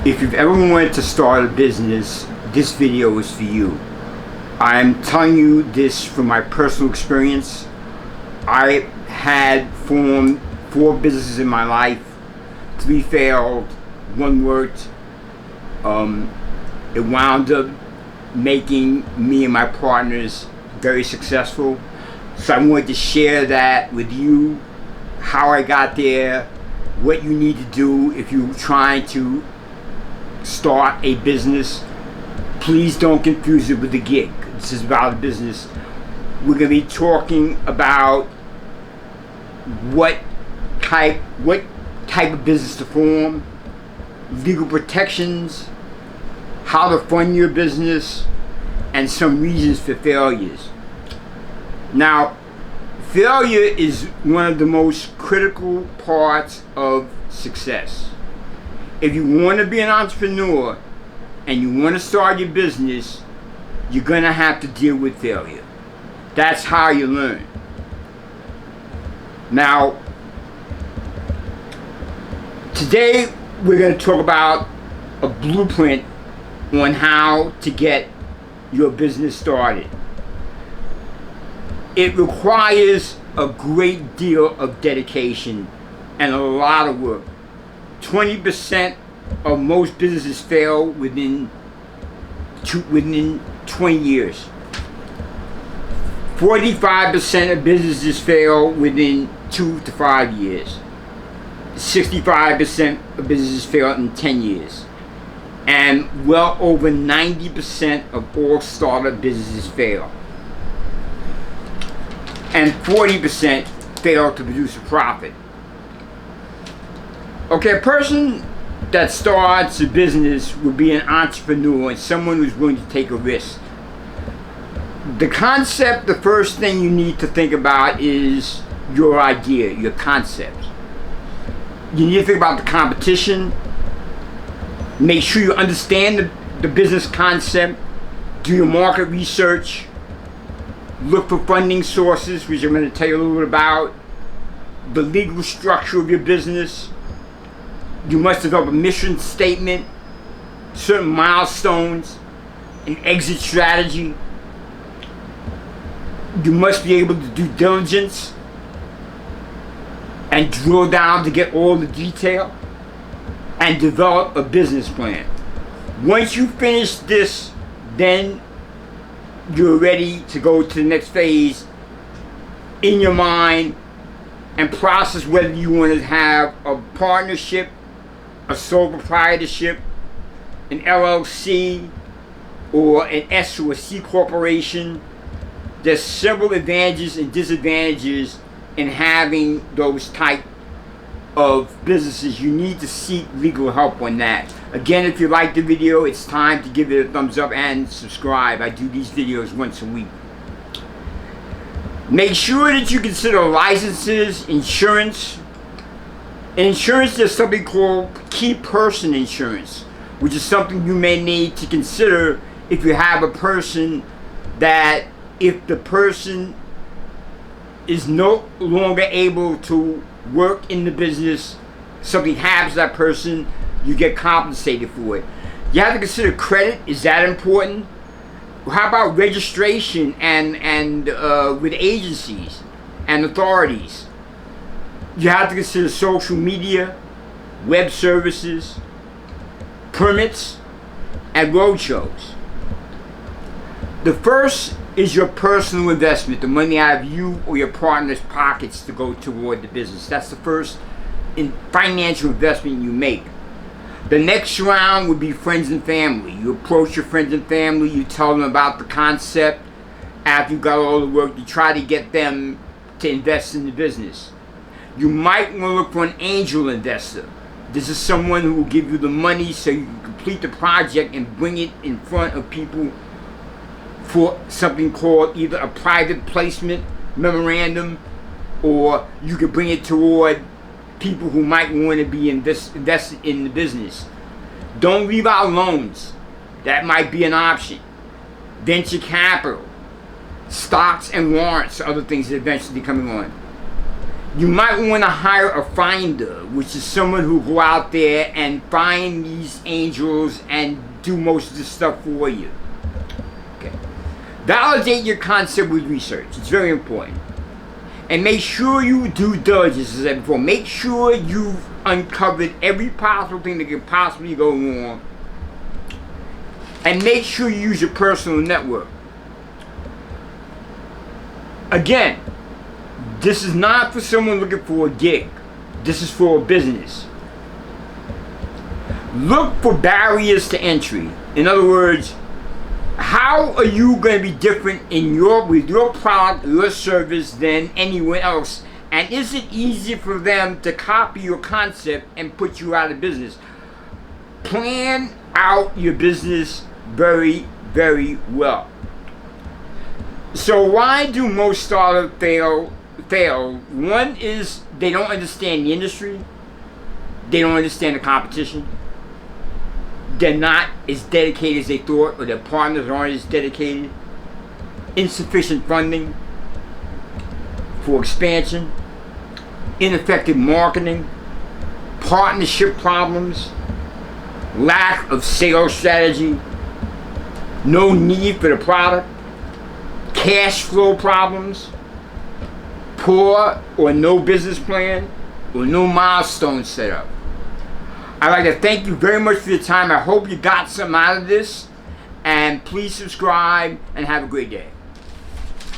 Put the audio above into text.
If you've ever wanted to start a business, this video is for you. I'm telling you this from my personal experience. I had formed 4 businesses in my life. 3 failed, 1 worked. It wound up making me and my partners very successful. So I wanted to share that with you, how I got there, what you need to do if you're trying to start a business. Please don't confuse it with a gig. This is about a business. We're going to be talking about what type of business to form, legal protections, how to fund your business, and some reasons for failures. Now, failure is one of the most critical parts of success. If you want to be an entrepreneur and you want to start your business, you're going to have to deal with failure. That's how you learn. Now, today we're going to talk about a blueprint on how to get your business started. It requires a great deal of dedication and a lot of work. 20% of most businesses fail within 20 years. 45% of businesses fail within 2 to 5 years. 65% of businesses fail in 10 years. And well over 90% of all startup businesses fail. And 40% fail to produce a profit. Okay, a person that starts a business will be an entrepreneur and someone who's willing to take a risk. The concept, the first thing you need to think about is your idea, your concept. You need to think about the competition. Make sure you understand the business concept. Do your market research. Look for funding sources, which I'm going to tell you a little bit about. The legal structure of your business. You must develop a mission statement, certain milestones, an exit strategy. You must be able to do diligence and drill down to get all the detail and develop a business plan. Once you finish this, then you're ready to go to the next phase in your mind and process whether you want to have a partnership, a sole proprietorship, an LLC, or an S or a C corporation. There's several advantages and disadvantages in having those type of businesses. You need to seek legal help on that. Again, if you like the video, it's time to give it a thumbs up and subscribe. I do these videos once a week. Make sure that you consider licenses, insurance. In insurance, there's something called key person insurance, which is something you may need to consider if you have a person that, if the person is no longer able to work in the business, something happens to that person, you get compensated for it. You have to consider credit. Is that important? How about registration and with agencies and authorities? You have to consider social media, web services, permits, and roadshows. The first is your personal investment, the money out of you or your partner's pockets to go toward the business. That's the first financial investment you make. The next round would be friends and family. You approach your friends and family, you tell them about the concept. After you've got all the work, you try to get them to invest in the business. You might want to look for an angel investor. This is someone who will give you the money so you can complete the project and bring it in front of people for something called either a private placement memorandum, or you could bring it toward people who might want to be invested in the business. Don't leave out loans. That might be an option. Venture capital, stocks and warrants are other things that eventually coming on. You might want to hire a finder, which is someone who go out there and find these angels and do most of the stuff for you. Okay. Validate your concept with research. It's very important. And make sure you do diligence, as I said before. Make sure you've uncovered every possible thing that can possibly go wrong. And make sure you use your personal network. Again, this is not for someone looking for a gig. This is for a business. Look for barriers to entry. In other words, how are you going to be different with your product, your service than anyone else? And is it easy for them to copy your concept and put you out of business? Plan out your business very, very well. So why do most startups fail? One is they don't understand the industry. They don't understand the competition. They're not as dedicated as they thought, or their partners aren't as dedicated. Insufficient funding for expansion. Ineffective marketing. Partnership problems. Lack of sales strategy. No need for the product. Cash flow problems. Poor or no business plan, or no milestone set up. I'd like to thank you very much for your time. I hope you got something out of this. And please subscribe and have a great day.